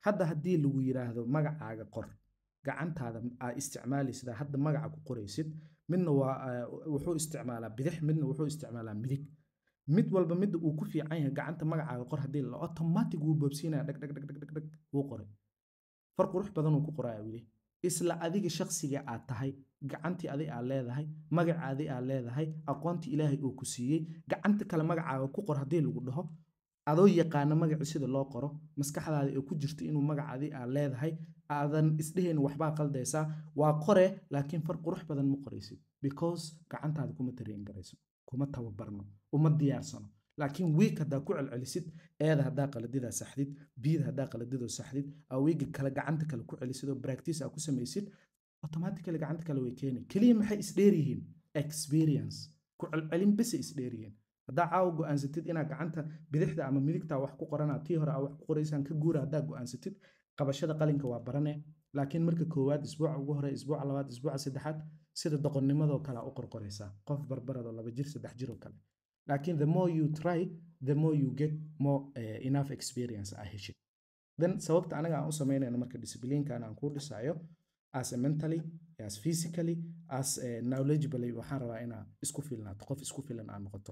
hadda haddii lagu yiraahdo magacaaga qor gacantaada aa isticmaalaysid hadda magaca ku qoraysid midna waa wuxuu isticmaalaa bidix midna wuxuu isticmaalaa midig mid walba mid uu ku fiican yahay gacanta magacaaga qor haddii la automatic wuu boobsiinaya dhag dhag dhag dhag dhag wuu qoray far qurux badan uu ku qoraya wili isla adiga shakhsiga aad tahay gacantii adi aad leedahay magacaadii aad leedahay aqoontii ilaahay uu ku siiyey gacanta kale magacaaga ku qor haddii lagu dhaho adoo yaqaana magaci sida loo qoro maskaxdaada ay ku jirto inuu magacaadii aad leedahay aadan isdheheen waxbaa qaldaysaa waa qore laakiin far qurux badan ma qoraysid because gacantaada kuma tareen garayso kuma tababarno uma diyaarsano laakiin week haddaa ku celcelisid eeda haddaa qaladidaa saxdid biyada haddaa qaladidoo saxdid aweegi kale gacanta kale ku celisid oo practice aa ku samaysid automatically gacanta kale way keenay keliya maxay isdheer yihiin experience ku celcelin bese isdheer yihiin haddaa caawa go'aansatid inaad gacanta bidixda ama midigta wax ku qoranaa tii hore aa wax ku qoraysaan ka guura haddaa go'aansatid qabashada qalinka waa barane laakiin marka koowaad isbuuca ugu hore isbuuca labaad isbuuca saddexaad sida doqonnimadoo kale aa u qorqoraysaa qof barbaradoo 2 jir 3 jir oo kale laakiin the more you try the more you get more enough experience aa heshid then sababta anaga aan u samaynayno marka disciplinkan aan ku dhisayo as mentally as physically as knowledgeably waxaan rabaa inaa isku filnaato qof isku filan aan noqoto